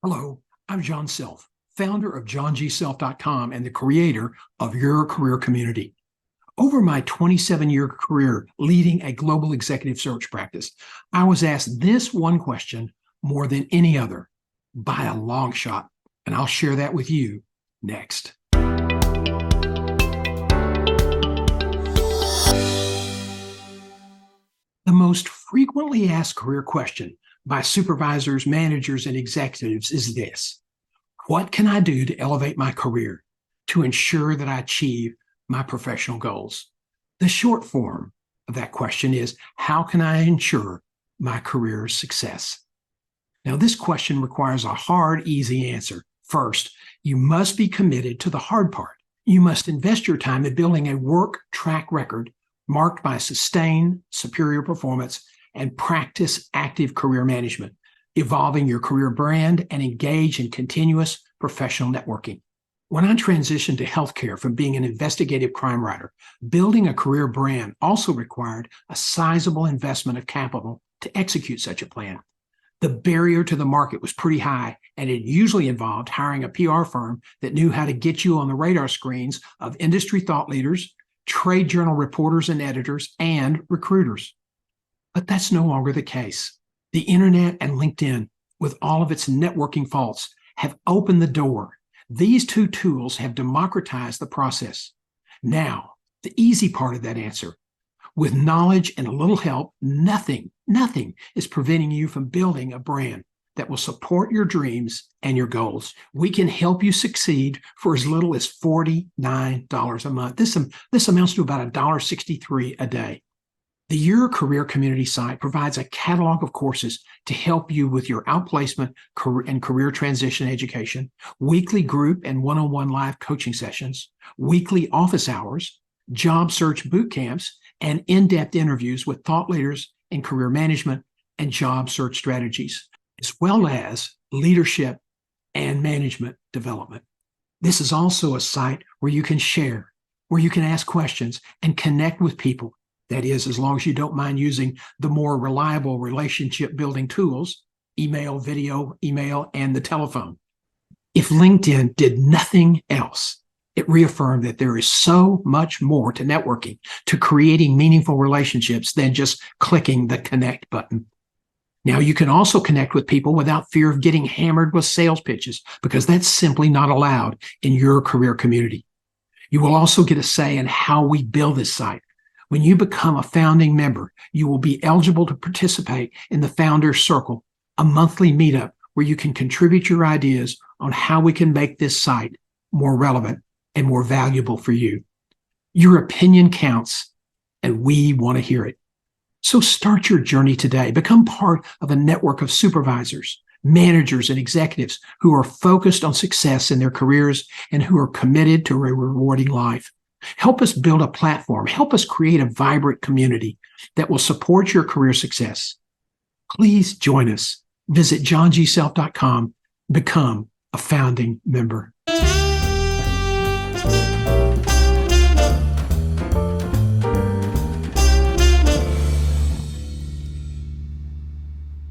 Hello, I'm John Self, founder of JohnGSelf.com and the creator of Your Career Community. Over my 27-year career leading a global executive search practice, I was asked this one question more than any other, by a long shot, and I'll share that with you next. The most frequently asked career question by supervisors, managers, and executives is this: what can I do to elevate my career to ensure that I achieve my professional goals? The short form of that question is, how can I ensure my career success? Now, this question requires a hard, easy answer. First, you must be committed to the hard part. You must invest your time in building a work track record marked by sustained superior performance and practice active career management, evolving your career brand, and engage in continuous professional networking. When I transitioned to healthcare from being an investigative crime writer, building a career brand also required a sizable investment of capital to execute such a plan. The barrier to the market was pretty high, and it usually involved hiring a PR firm that knew how to get you on the radar screens of industry thought leaders, trade journal reporters and editors, and recruiters. But that's no longer the case. The internet and LinkedIn, with all of its networking faults, have opened the door. These two tools have democratized the process. Now, the easy part of that answer. With knowledge and a little help, nothing is preventing you from building a brand that will support your dreams and your goals. We can help you succeed for as little as $49 a month. This amounts to about $1.63 a day. The Your Career Community site provides a catalog of courses to help you with your outplacement and career transition education, weekly group and one-on-one live coaching sessions, weekly office hours, job search boot camps, and in-depth interviews with thought leaders in career management and job search strategies, as well as leadership and management development. This is also a site where you can share, where you can ask questions and connect with people. That is, as long as you don't mind using the more reliable relationship building tools, email, video, email, and the telephone. If LinkedIn did nothing else, it reaffirmed that there is so much more to networking, to creating meaningful relationships than just clicking the connect button. Now, you can also connect with people without fear of getting hammered with sales pitches, because that's simply not allowed in Your Career Community. You will also get a say in how we build this site. When you become a founding member, you will be eligible to participate in the Founders Circle, a monthly meetup where you can contribute your ideas on how we can make this site more relevant and more valuable for you. Your opinion counts, and we want to hear it. So start your journey today. Become part of a network of supervisors, managers, and executives who are focused on success in their careers and who are committed to a rewarding life. Help us build a platform. Help us create a vibrant community that will support your career success. Please join us. Visit JohnGSelf.com. Become a founding member.